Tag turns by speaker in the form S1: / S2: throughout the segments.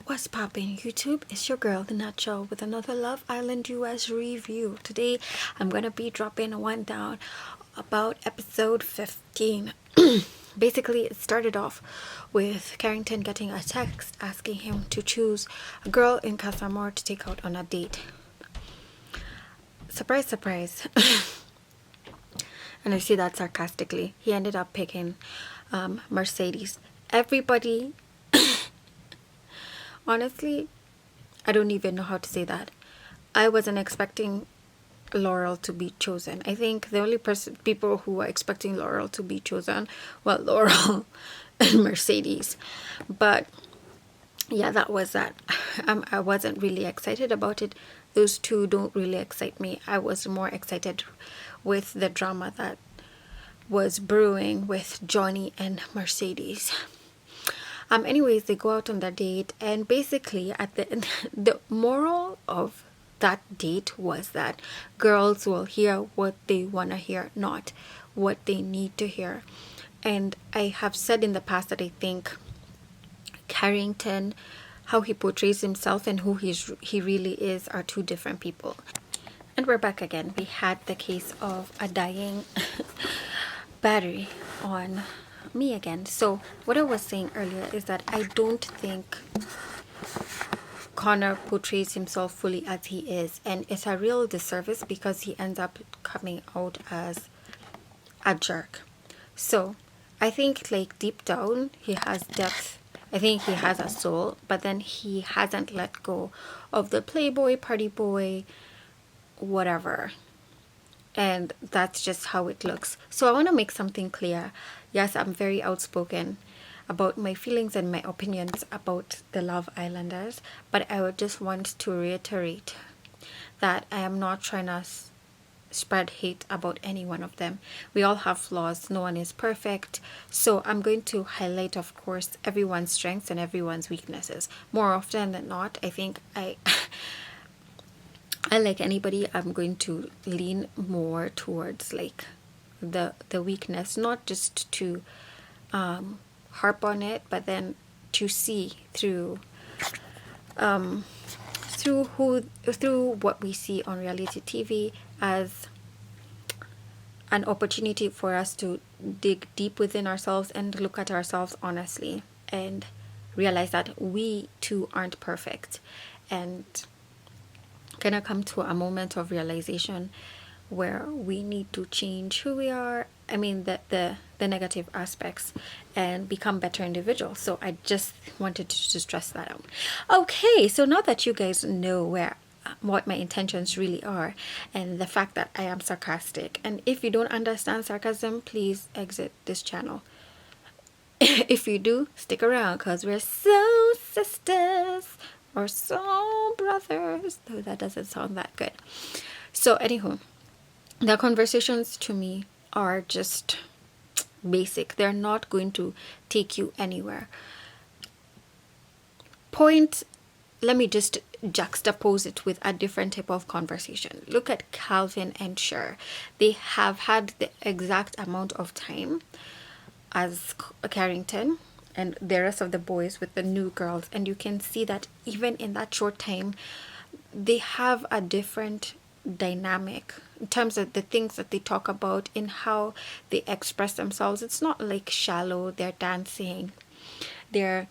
S1: What's poppin' YouTube? It's your girl TheNatshell with another Love Island US review. Today I'm gonna be dropping one down about episode 15. Basically, it started off with Carrington getting a text asking him to choose a girl in Casamore to take out on a date. Surprise, surprise. And I say that sarcastically. He ended up picking Mercedes. Everybody, honestly, I don't even know how to say that. I wasn't expecting Laurel to be chosen. I think the only people who were expecting Laurel to be chosen were Laurel and Mercedes. But yeah, that was that. I wasn't really excited about it. Those two don't really excite me. I was more excited with the drama that was brewing with Johnny and Mercedes. Anyways, they go out on their date, and basically at the end, the moral of that date was that girls will hear what they want to hear, not what they need to hear. And I have said in the past that I think Carrington, how he portrays himself and who he really is, are two different people. And we're back again. We had the case of a dying battery on me again. So what I was saying earlier is that I don't think Connor portrays himself fully as he is, and it's a real disservice because he ends up coming out as a jerk. So I think, like, deep down he has depth. I think he has a soul, but then he hasn't let go of the playboy, party boy, whatever. And that's just how it looks. So I want to make something clear. Yes, I'm very outspoken about my feelings and my opinions about the Love Islanders, but I would just want to reiterate that I am not trying to spread hate about any one of them. We all have flaws. No one is perfect. So I'm going to highlight, of course, everyone's strengths and everyone's weaknesses. More often than not, I think I like anybody, I'm going to lean more towards like the weakness, not just to harp on it, but then to see through what we see on reality TV as an opportunity for us to dig deep within ourselves and look at ourselves honestly and realize that we too aren't perfect, and kind of come to a moment of realization where we need to change who we are. I mean, the negative aspects, and become better individuals. So I just wanted to stress that out. Okay, so now that you guys know what my intentions really are, and the fact that I am sarcastic, and if you don't understand sarcasm, please exit this channel. If you do, stick around, because we're so sisters or so brothers, though that doesn't sound that good. So anywho, the conversations to me are just basic. They're not going to take you anywhere. Let me just juxtapose it with a different type of conversation. Look at Calvin and Cher. They have had the exact amount of time as Carrington and the rest of the boys with the new girls, and you can see that even in that short time they have a different dynamic in terms of the things that they talk about, in how they express themselves. It's not like shallow. They're dancing, they're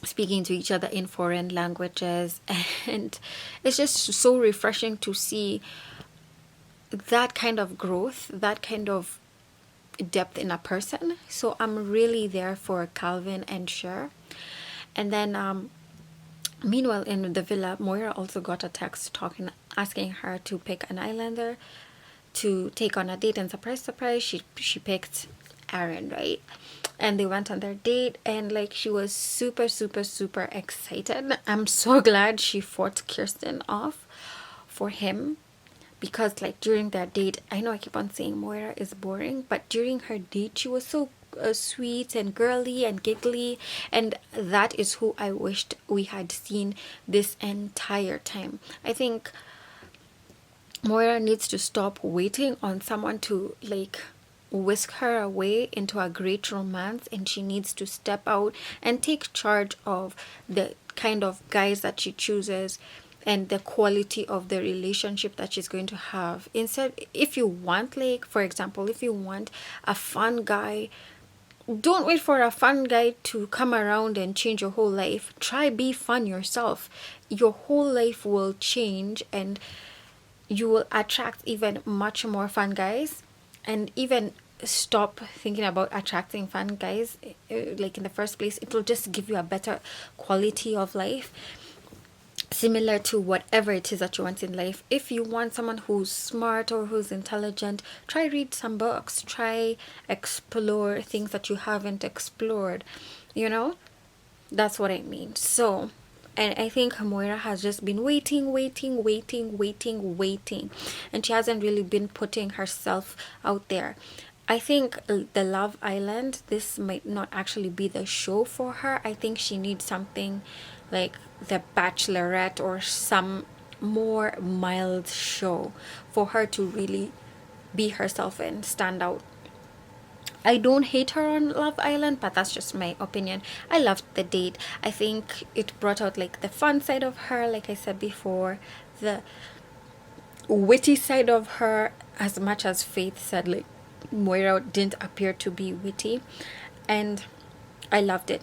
S1: speaking to each other in foreign languages, and it's just so refreshing to see that kind of growth, that kind of depth in a person. So I'm really there for Calvin and Cher. And then meanwhile, in the villa, Moira also got a text asking her to pick an islander to take on a date, and surprise, surprise, she picked Aaron, right? And they went on their date, and like, she was super, super, super excited. I'm so glad she fought Kirsten off for him, because like during their date, I know I keep on saying Moira is boring, but during her date she was so sweet and girly and giggly, and that is who I wished we had seen this entire time. I think Moira needs to stop waiting on someone to like whisk her away into a great romance, and she needs to step out and take charge of the kind of guys that she chooses and the quality of the relationship that she's going to have. Instead, if you want, like, for example, if you want a fun guy, don't wait for a fun guy to come around and change your whole life. Try be fun yourself. Your whole life will change, and you will attract even much more fun guys. And even stop thinking about attracting fun guys, like, in the first place. It will just give you a better quality of life, similar to whatever it is that you want in life. If you want someone who's smart or who's intelligent, try read some books, try explore things that you haven't explored, you know. That's what I mean. So, and I think Moira has just been waiting, and she hasn't really been putting herself out there. I think the Love Island, this might not actually be the show for her. I think she needs something like The Bachelorette or some more mild show for her to really be herself and stand out. I don't hate her on Love Island, but that's just my opinion. I loved the date. I think it brought out like the fun side of her, like I said before, the witty side of her, as much as Faith said like Moira didn't appear to be witty, and I loved it.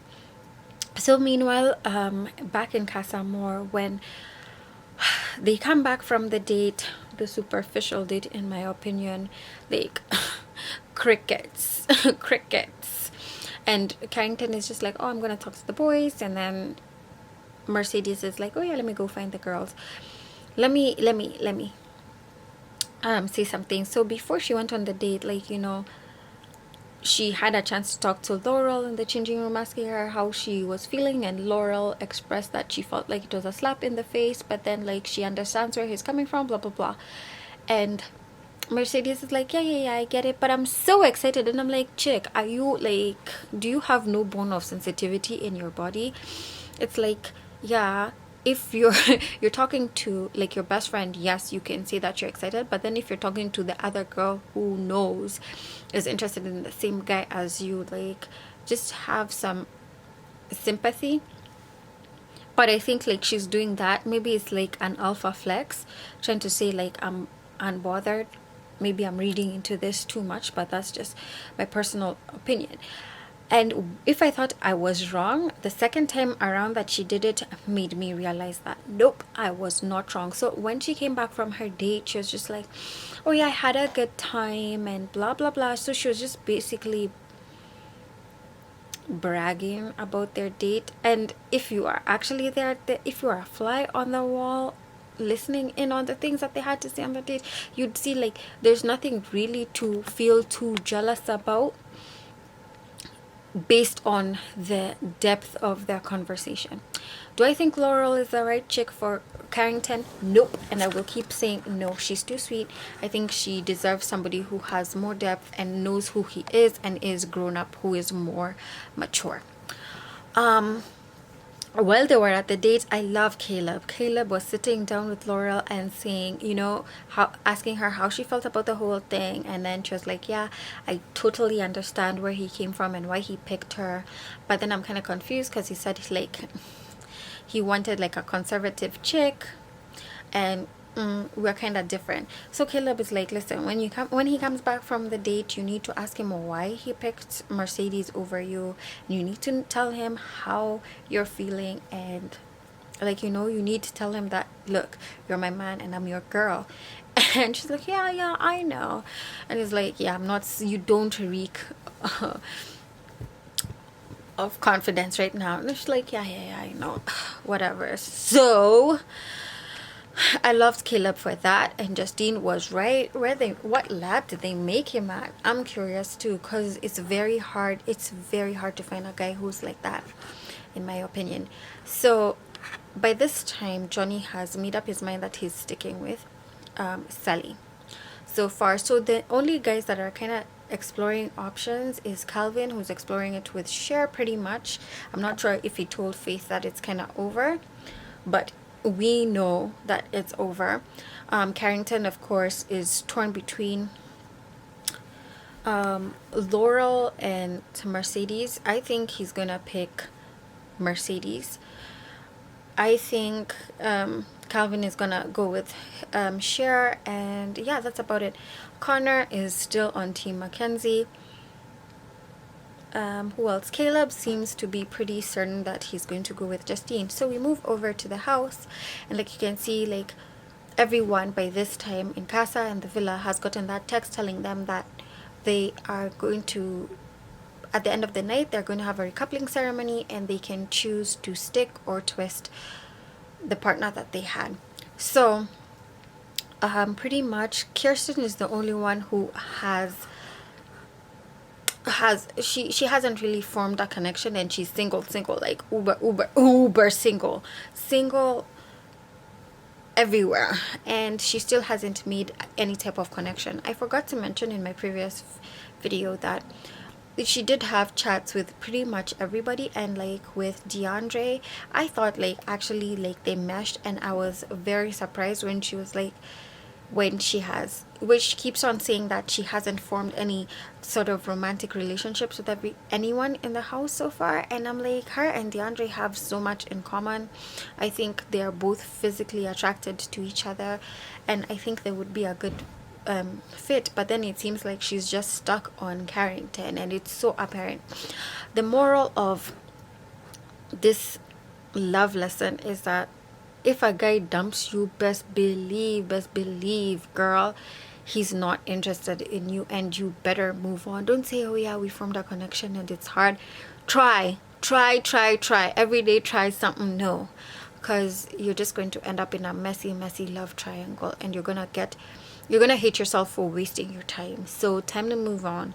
S1: So meanwhile, back in Casa More, when they come back from the date, the superficial date in my opinion, like crickets. Crickets. And Carrington is just like, oh, I'm gonna talk to the boys, and then Mercedes is like, oh yeah, let me go find the girls. Let me say something. So before she went on the date, like, you know, she had a chance to talk to Laurel in the changing room, asking her how she was feeling, and Laurel expressed that she felt like it was a slap in the face, but then like she understands where he's coming from, blah blah blah. And Mercedes is like, yeah, I get it, but I'm so excited. And I'm like, chick, are you like, do you have no bone of sensitivity in your body? It's like, yeah, if you're you're talking to like your best friend, yes, you can say that you're excited, but then if you're talking to the other girl who knows is interested in the same guy as you, like, just have some sympathy. But I think like she's doing that, maybe it's like an alpha flex, trying to say like I'm unbothered. Maybe I'm reading into this too much, but that's just my personal opinion. And if I thought I was wrong, the second time around that she did it made me realize that nope, I was not wrong. So when she came back from her date, she was just like, oh yeah, I had a good time and blah blah blah. So she was just basically bragging about their date. And if you are actually there, if you are a fly on the wall listening in on the things that they had to say on the date, you'd see like there's nothing really to feel too jealous about based on the depth of their conversation. Do I think Laurel is the right chick for Carrington? Nope. And I will keep saying no, she's too sweet. I think she deserves somebody who has more depth and knows who he is and is grown up, who is more mature. While they were at the date, I love Caleb. Caleb was sitting down with Laurel and saying, you know, asking her how she felt about the whole thing. And then she was like, yeah, I totally understand where he came from and why he picked her. But then I'm kind of confused because he said he wanted like a conservative chick, and we're kind of different. So Caleb is like, listen, when he comes back from the date, you need to ask him why he picked Mercedes over you, and you need to tell him how you're feeling, and like, you know, you need to tell him that, look, you're my man and I'm your girl. And she's like, yeah, I know. And he's like, yeah, I'm not, you don't reek of confidence right now. And she's like, yeah, I know. Whatever. So I loved Caleb for that, and Justine was right. What lab did they make him at? I'm curious too, because it's very hard to find a guy who's like that, in my opinion. So by this time, Johnny has made up his mind that he's sticking with Sally so far. So the only guys that are kind of exploring options is Calvin, who's exploring it with Cher pretty much. I'm not sure if he told Faith that it's kind of over, but we know that it's over. Carrington, of course, is torn between Laurel and Mercedes. I think he's gonna pick Mercedes. I think Calvin is gonna go with Cher, and yeah, that's about it. Connor is still on Team Mackenzie. Who else? Caleb seems to be pretty certain that he's going to go with Justine. So we move over to the house, and like you can see, like everyone by this time in Casa and the villa has gotten that text telling them that they are going to, at the end of the night, they're going to have a recoupling ceremony, and they can choose to stick or twist the partner that they had. So pretty much Kirsten is the only one who she hasn't really formed a connection, and she's single, like uber single everywhere, and she still hasn't made any type of connection. I forgot to mention in my previous video that she did have chats with pretty much everybody, and like with DeAndre, I thought like actually like they meshed, and I was very surprised when she was like, which keeps on saying that she hasn't formed any sort of romantic relationships with anyone in the house so far. And I'm like, her and DeAndre have so much in common. I think they are both physically attracted to each other, and I think they would be a good fit. But then it seems like she's just stuck on Carrington, and it's so apparent. The moral of this love lesson is that if a guy dumps you, best believe, girl, he's not interested in you, and you better move on. Don't say, oh yeah, we formed a connection and it's hard. Try every day. Try something new, because you're just going to end up in a messy love triangle, and you're gonna hate yourself for wasting your time. So time to move on.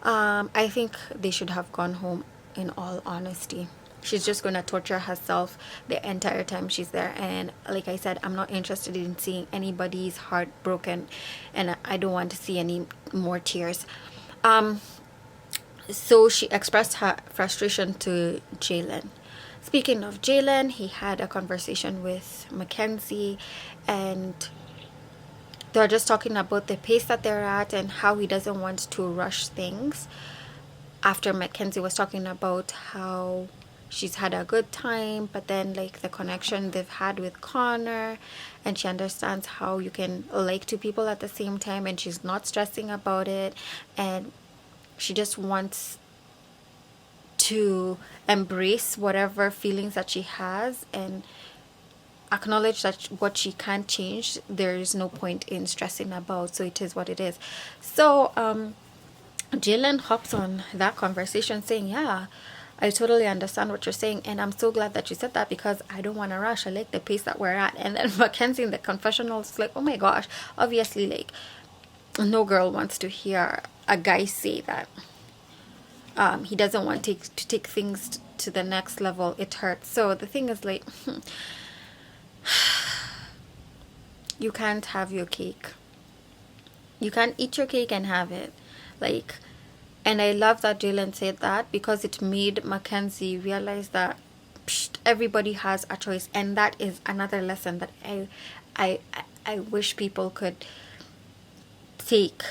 S1: I think they should have gone home, in all honesty. She's just going to torture herself the entire time she's there. And like I said, I'm not interested in seeing anybody's heart broken, and I don't want to see any more tears. So she expressed her frustration to Jalen. Speaking of Jalen, he had a conversation with Mackenzie, and they're just talking about the pace that they're at and how he doesn't want to rush things. After Mackenzie was talking about how she's had a good time, but then like the connection they've had with Connor, and she understands how you can like two people at the same time, and she's not stressing about it, and she just wants to embrace whatever feelings that she has and acknowledge that what she can't change, there is no point in stressing about, so it is what it is. So Jalen hops on that conversation saying, yeah, I totally understand what you're saying, and I'm so glad that you said that, because I don't want to rush. I like the pace that we're at. And then Mackenzie in the confessional is like, oh my gosh, obviously like no girl wants to hear a guy say that he doesn't want to take things to the next level. It hurts. So the thing is like, you can't have your cake. You can't eat your cake and have it. Like, and I love that Jalen said that, because it made Mackenzie realize that everybody has a choice. And that is another lesson that I wish people could take,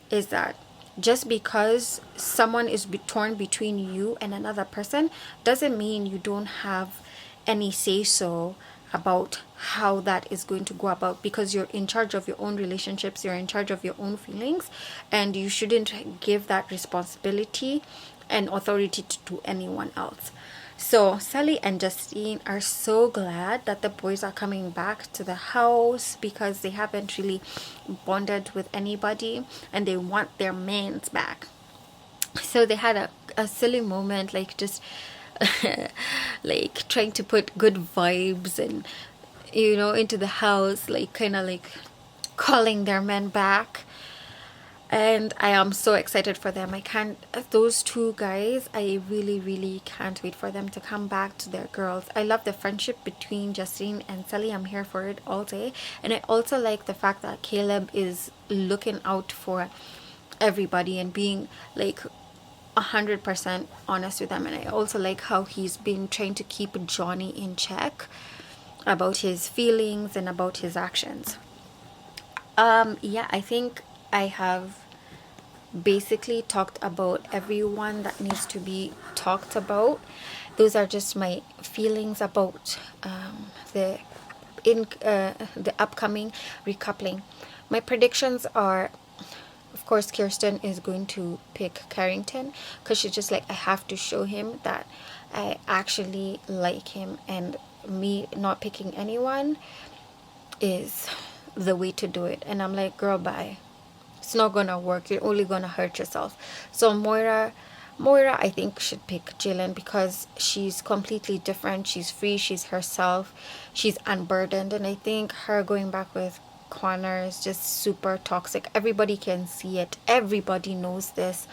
S1: is that just because someone is torn between you and another person doesn't mean you don't have any say so about how that is going to go about, because you're in charge of your own relationships, you're in charge of your own feelings, and you shouldn't give that responsibility and authority to anyone else. So Sally and Justine are so glad that the boys are coming back to the house, because they haven't really bonded with anybody, and they want their mans back. So they had a silly moment, like just like trying to put good vibes and into the house, like kind of like calling their men back. And I am so excited for them. Those two guys, I really can't wait for them to come back to their girls. I love the friendship between Justine and Sally. I'm here for it all day. And I also like the fact that Caleb is looking out for everybody and being like 100% honest with them. And I also like how he's been trying to keep Johnny in check about his feelings and about his actions. Yeah, I think I have basically talked about everyone that needs to be talked about. Those are just my feelings about the upcoming recoupling. My predictions are, of course, Kirsten is going to pick Carrington because she's just like, I have to show him that I actually like him, and me not picking anyone is the way to do it. And I'm like, girl, bye. It's not gonna work. You're only gonna hurt yourself. So Moira, I think, should pick Jalen because she's completely different. She's free. She's herself. She's unburdened. And I think her going back with Connor is just super toxic. Everybody can see it. Everybody knows this.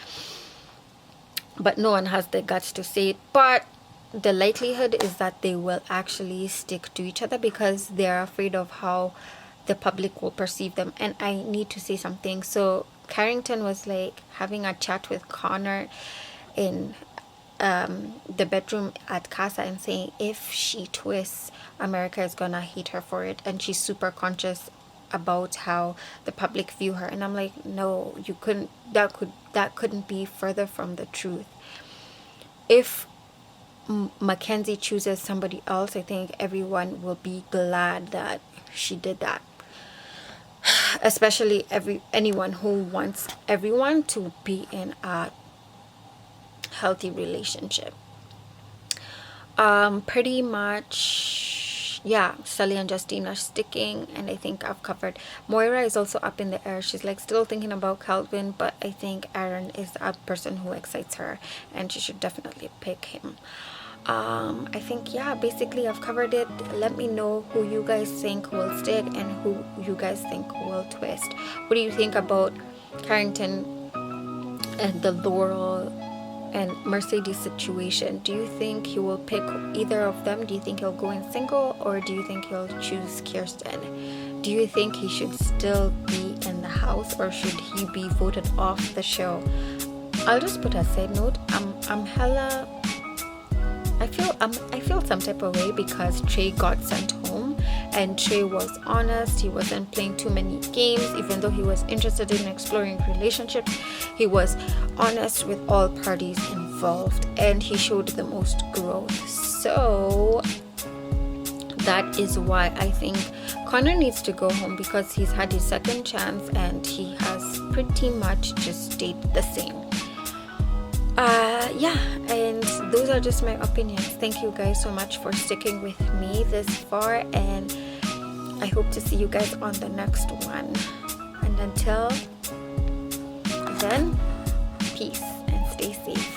S1: But no one has the guts to say it. But the likelihood is that they will actually stick to each other because they're afraid of how the public will perceive them. And I need to say something. So Carrington was like having a chat with Connor in the bedroom at Casa and saying if she twists, America is gonna hate her for it, and she's super conscious about how the public view her. And I'm like, no, you couldn't, that couldn't be further from the truth. If Mackenzie chooses somebody else, I think everyone will be glad that she did that, especially anyone who wants everyone to be in a healthy relationship. Pretty much, yeah, Sully and Justine are sticking, and I think I've covered. Moira is also up in the air. She's like still thinking about Calvin, but I think Aaron is a person who excites her, and she should definitely pick him. I think, yeah, basically I've covered it. Let me know who you guys think will stick and who you guys think will twist. What do you think about Carrington and the Laurel and Mercedes situation? Do you think he will pick either of them? Do you think he'll go in single, or do you think he'll choose Kirsten? Do you think he should still be in the house, or should he be voted off the show? I'll just put a side note. I'm hella, I feel some type of way because Trey got sent home, and Trey was honest. He wasn't playing too many games, even though he was interested in exploring relationships. He was honest with all parties involved, and he showed the most growth. So that is why I think Connor needs to go home, because he's had his second chance and he has pretty much just stayed the same. Yeah, and those are just my opinions. Thank you guys so much for sticking with me this far, and I hope to see you guys on the next one. And until then, peace and stay safe.